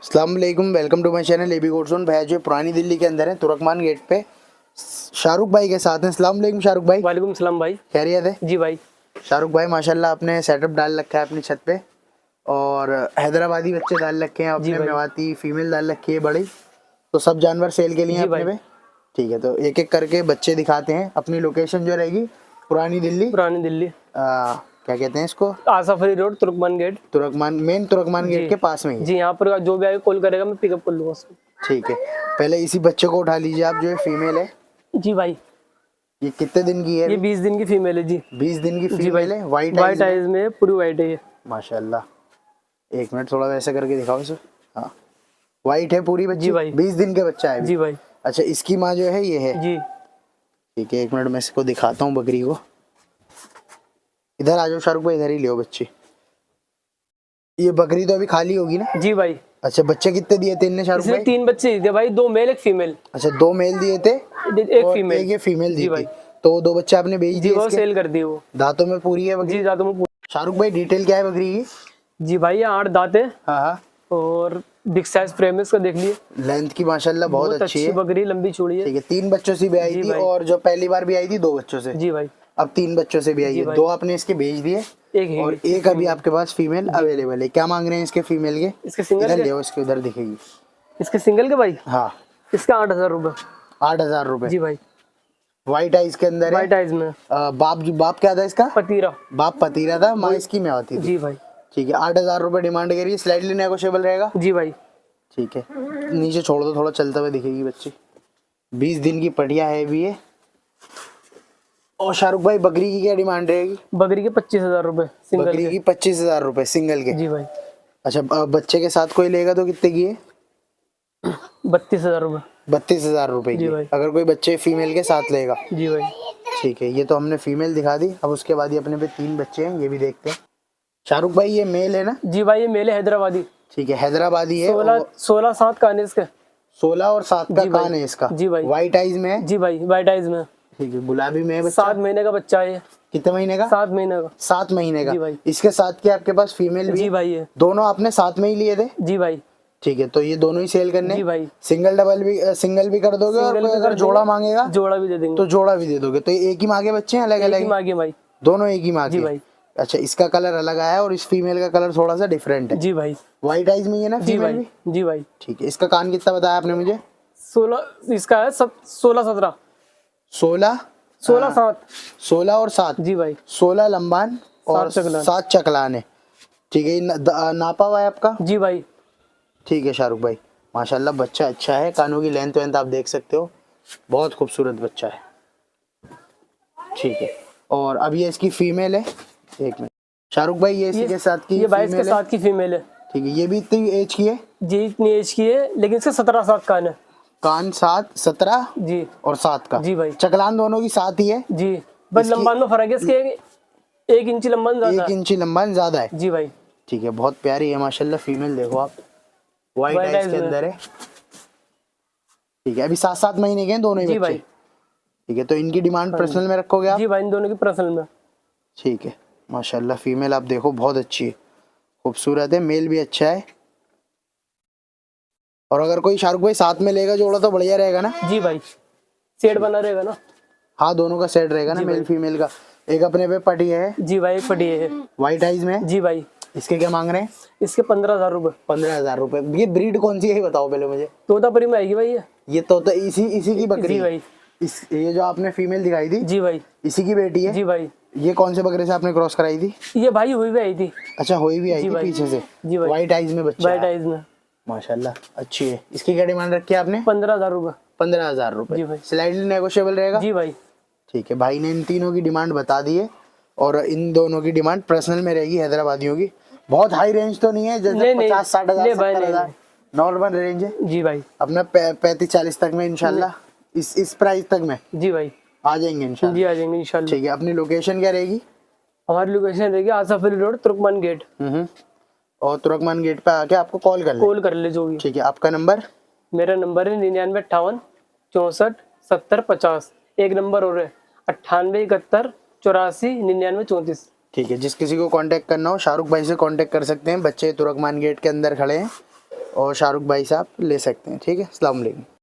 अस्सलाम वालेकुम, welcome to my channel AB gods zone. भैया जो पुरानी दिल्ली के अंदर है, तुर्कमान गेट पे शाहरुख भाई के साथ हैं। अस्सलाम वालेकुम शाहरुख भाई। वालेकुम सलाम भाई। खैरियत है जी भाई। शाहरुख भाई, माशाल्लाह आपने सेटअप डाल रखा है अपनी छत पे और हैदराबादी बच्चे डाल रखे हैं आपने, मेवाती फीमेल डाल रखी है बड़ी। तो सब जानवर सेल के लिए अपने पे? ठीक है, तो एक एक करके बच्चे दिखाते हैं। अपनी लोकेशन जो रहेगी पुरानी दिल्ली क्या कहते हैं इसको, आसाफरी road, Turkman gate. Main Turkman gate के पास में ही। जी, यहाँ पर जो भी आगे कॉल करेगा मैं पिकअप कर लूंगा उसको। ठीक है, पहले इसी बच्चे को उठा लीजिए आप, जो है फीमेल है। जी भाई। ये कितने दिन की है? ये 20 दिन की फीमेल है जी। 20 दिन की फीमेल है। वाइट आइज में, पूरी वाइट है ये। माशाल्लाह। एक मिनट थोड़ा वैसे करके दिखाओ इसे। हाँ, वाइट है पूरी बच्ची। जी भाई। 20 दिन का बच्चा है। जी भाई। अच्छा, इसकी माँ जो है ये है जी। ठीक है, एक मिनट मैं इसको दिखाता हूँ बकरी को। इधर आ जाओ शाहरुख भाई, इधर ही लियो बच्ची। ये बकरी तो अभी खाली होगी ना? जी भाई। अच्छा, बच्चे कितने दिए थे इनने शाहरुख भाई? 3 बच्चे दिए भाई, 2 मेल 1 फीमेल। अच्छा, 2 मेल दिए थे, एक फीमेल। एक ये फीमेल दी भाई। थी। तो 2 बच्चे आपने बेच दिए? वो सेल कर दिए। वो दांतों में पूरी है बकरी? जी, दांतों में पूरी। शाहरुख भाई डिटेल क्या है बकरी की? जी भाई, 8 दांत है। हाँ, और बिग साइज फ्रेम है इसका, देख लिए। लेंथ की माशाल्लाह बहुत अच्छी है बकरी, लंबी चौड़ी है। ठीक है, 3 बच्चों से भी आई थी और जो पहली बार भी आई थी 2 बच्चों से। जी भाई। अब 3 बच्चों से भी आई है। 2 आपने इसके भेज दिए और एक अभी आपके पास फीमेल अवेलेबल है। क्या मांग रहे हैं इसके फीमेल के? इसके सिंगल इधर ले, इसके उधर दिखेगी। इसके सिंगल के भाई? हाँ, इसका 8000 रुपए। 8000 रुपए जी भाई। व्हाइट आइज के अंदर है। व्हाइट आइज में। बाप क्या था इसका? पतीरा। बाप पतीरा था, माँ इसकी मेवाती थी। जी भाई। ठीक है, 8000 रुपए डिमांड करिए, स्लाइडली नेगोशिएबल रहेगा। जी भाई। ठीक है, नीचे छोड़ दो, थोड़ा चलते हुए दिखेगी बच्ची। 20 दिन की पटिया है भी ये। और शाहरुख भाई बकरी की क्या डिमांड रहेगी? बकरी के 25,000 रुपए सिंगल बकरी की 25,000 रुपए सिंगल के। जी भाई। अच्छा, बच्चे के साथ कोई लेगा तो कितने की है? 32,000 रुपए। 32,000 रुपए की अगर कोई बच्चे फीमेल के साथ लेगा। जी भाई। ठीक है, ये तो हमने फीमेल दिखा दी। अब उसके बाद ये अपने पे 3 बच्चे हैं, ये भी देखते हैं। शाहरुख भाई ये मेल है ना? जी भाई, ये मेल है, हैदराबादी। ठीक है, हैदराबादी है। 16-7 कान है इसके। 16 और 7 का कान है इसका। जी भाई। व्हाइट आइज में है? जी भाई, व्हाइट आइज में। ठीक है, गुलाबी में है। 7 महीने का बच्चा है। कितने महीने का? 7 महीने का। 7 महीने का। जी भाई। इसके साथ के आपके पास फीमेल भी? जी भाई है। दोनों आपने साथ में ही लिए थे? जी भाई। ठीक है, तो ये दोनों ही सेल करने? जी भाई। सिंगल भी कर दोगे और कोई अगर जोड़ा मांगेगा? जोड़ा भी दे देंगे। तो जोड़ा भी दे दोगे। तो ये एक ही माँ के बच्चे हैं, अलग अलग? भाई, दोनों एक ही माँ के? जी भाई। अच्छा, इसका कलर अलग आया और इस फीमेल का कलर थोड़ा सा डिफरेंट है। जी भाई। व्हाइट आइज में है ना फीमेल भी? जी भाई। ठीक है, इसका कान कितना बताया आपने मुझे? 16 इसका है, 16-17। 16 और 7। जी भाई। 16 लंबान और 7 चकलान है। ठीक है, नापा हुआ है आपका? जी भाई। ठीक है शाहरुख भाई, माशाल्लाह बच्चा अच्छा है। कानों की लेंथ वेंथ आप देख सकते हो, बहुत खूबसूरत बच्चा है। ठीक है, और अब ये इसकी फीमेल है। एक मिनट शाहरुख भाई, ये इसके साथ की? ये 22 के साथ की फीमेल है। ठीक है, ये भी इतनी एज की है? जी, इतनी एज की है, लेकिन इसका 17-7 कान है। कान 17 जी और 7 का? जी भाई। चकलान दोनों की 7 ही है? जी, बस लंबान में फर्क है इसके, 1 इंची लंबान ज्यादा है। 1 इंची लंबान ज्यादा है। जी भाई। ठीक है, बहुत प्यारी है माशाल्लाह फीमेल। देखो आप, व्हाइट आइज के अंदर है। ठीक है, अभी 7-7 महीने के हैं दोनों ही बच्चे? ठीक है, तो इनकी डिमांड पर्सनल में रखोगे आप? जी भाई, इन दोनों की पर्सनल में। ठीक है, माशाल्लाह फीमेल आप देखो बहुत अच्छी है, खूबसूरत है। मेल भी अच्छा है। और अगर कोई शाहरुख भाई साथ में लेगा जोड़ा तो बढ़िया रहेगा ना? जी भाई, सेट बना रहेगा ना? हाँ, दोनों का सेट रहेगा ना, मेल फीमेल का। एक अपने पे पटी है? जी भाई, एक पटी है व्हाइट आइज में। जी भाई। इसके क्या मांग रहे हैं? इसके 15,000 रुपए। 15,000 रुपए। ये ब्रीड कौन सी है बताओ पहले मुझे। तोतापुरी में आएगी भाई ये तोता इसी की बकरी भाई। ये जो आपने फीमेल दिखाई थी? जी भाई, इसी की बेटी है? जी भाई। ये कौन से बकरे से आपने क्रॉस कराई थी? ये भाई हुई भी आई थी। अच्छा, हुई भी आई थी पीछे से? जी भाई। व्हाइट आइज में बच्चा? व्हाइट आइज में माशाल्लाह अच्छी है। इसकी क्या डिमांड रखी है आपने? 15,000 रुपए। 15,000 रुपए स्लाइडली नेगोशिएबल रहेगा? जी भाई। ठीक है, भाई ने इन तीनों की डिमांड बता दी है और इन दोनों की डिमांड पर्सनल में रहेगी, हैदराबादियों की। बहुत हाई रेंज तो नहीं है, जैसे 50-60 हजार नॉर्मल रेंज है? जी भाई। अपना 35-40 तक में इंशाल्लाह, इस प्राइस तक में? जी भाई, आ जाएंगे इंशाल्लाह। जी, आ जाएंगे इंशाल्लाह। ठीक है, अपनी लोकेशन क्या रहेगी? हमारी लोकेशन रहेगी आसाफरी रोड, तुर्कमान गेट। और तुर्कमान गेट पे आके आपको कॉल कर ले जो भी। ठीक है, आपका नंबर? मेरा नंबर है 9958 64 70 50। एक नंबर और है 98 71 84 99 34। ठीक है, जिस किसी को कांटेक्ट करना हो शाहरुख भाई से कांटेक्ट कर सकते हैं। बच्चे तुर्कमान गेट के अंदर खड़े हैं और शाहरुख भाई साहब ले सकते हैं। ठीक है, अस्सलाम वालेकुम।